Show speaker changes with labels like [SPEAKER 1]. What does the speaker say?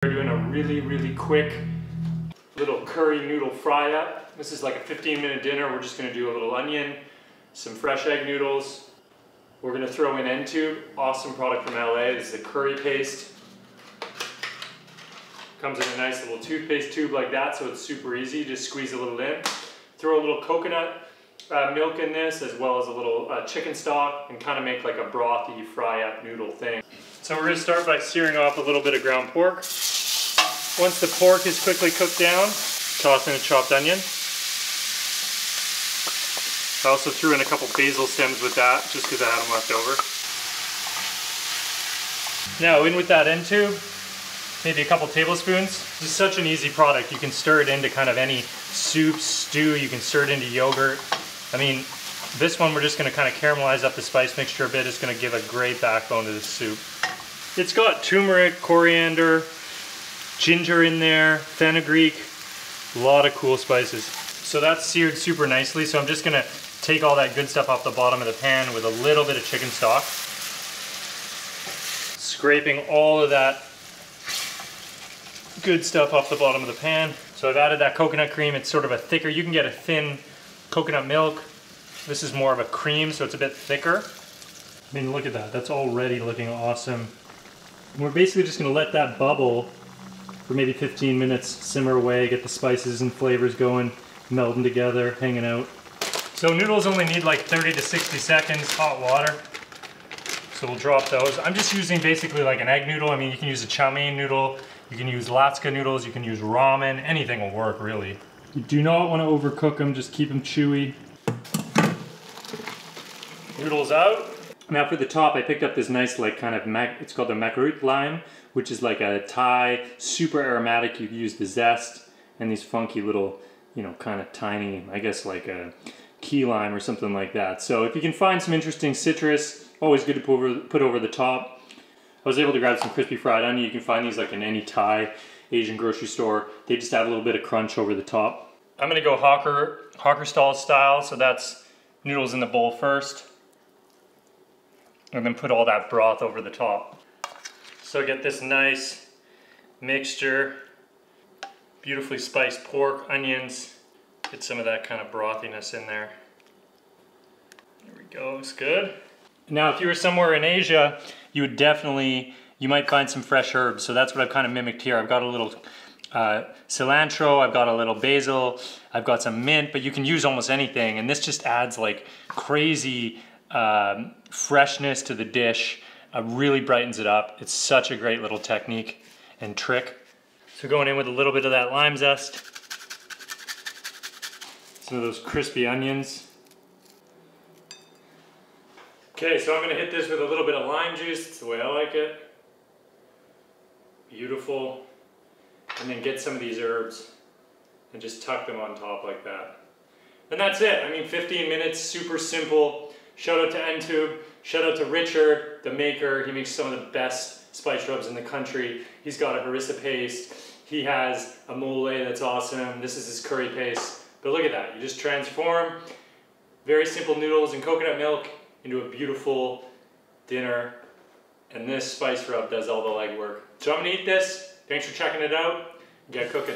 [SPEAKER 1] We're doing a really quick little curry noodle fry up. This is like a 15-minute dinner. We're just gonna do a little onion, some fresh egg noodles. We're gonna throw in N-Tube, awesome product from LA. This is a curry paste. Comes in a nice little toothpaste tube like that, so it's super easy. Just squeeze a little in. Throw a little coconut milk in this, as well as a little chicken stock, and kind of make like a brothy fry up noodle thing. So we're gonna start by searing off a little bit of ground pork. Once the pork is quickly cooked down, toss in a chopped onion. I also threw in a couple basil stems with that, just because I had them left over. Now in with that N-Tube, maybe a couple tablespoons. This is such an easy product. You can stir it into kind of any soup, stew, you can stir it into yogurt. I mean, this one we're just gonna kind of caramelize up the spice mixture a bit. It's gonna give a great backbone to this soup. It's got turmeric, coriander, ginger in there, fenugreek, a lot of cool spices. So that's seared super nicely, so I'm just gonna take all that good stuff off the bottom of the pan with a little bit of chicken stock. Scraping all of that good stuff off the bottom of the pan. So I've added that coconut cream. It's sort of a thicker, you can get a thin coconut milk. This is more of a cream, so it's a bit thicker. I mean, look at that, that's already looking awesome. And we're basically just gonna let that bubble for maybe 15 minutes, simmer away, get the spices and flavors going, melting together, hanging out. So noodles only need like 30 to 60 seconds, hot water. So we'll drop those. I'm just using basically like an egg noodle. I mean, you can use a chow mein noodle, you can use latke noodles, you can use ramen, anything will work really. You do not want to overcook them, just keep them chewy. Noodles out. Now for the top, I picked up this nice like kind of, it's called the macaroon lime, which is like a Thai, super aromatic. You can use the zest and these funky little, you know, kind of tiny, I guess like a key lime or something like that. So if you can find some interesting citrus, always good to put over the top. I was able to grab some crispy fried onion. You can find these like in any Thai, Asian grocery store. They just add a little bit of crunch over the top. I'm gonna go hawker style, so that's noodles in the bowl first. And then put all that broth over the top. So get this nice mixture, beautifully spiced pork, onions, get some of that kind of brothiness in there. There we go, it's good. Now if you were somewhere in Asia, you might find some fresh herbs, so that's what I've kind of mimicked here. I've got a little cilantro, I've got a little basil, I've got some mint, but you can use almost anything, and this just adds like crazy freshness to the dish, really brightens it up. It's such a great little technique and trick. So going in with a little bit of that lime zest, some of those crispy onions. Okay, so I'm gonna hit this with a little bit of lime juice. It's the way I like it. Beautiful. And then get some of these herbs and just tuck them on top like that. And that's it. I mean, 15 minutes, super simple. Shout out to N-Tube, shout out to Richard, the maker. He makes some of the best spice rubs in the country. He's got a harissa paste. He has a mole that's awesome. This is his curry paste. But look at that, you just transform very simple noodles and coconut milk into a beautiful dinner. And this spice rub does all the legwork. So I'm gonna eat this. Thanks for checking it out. Get cooking.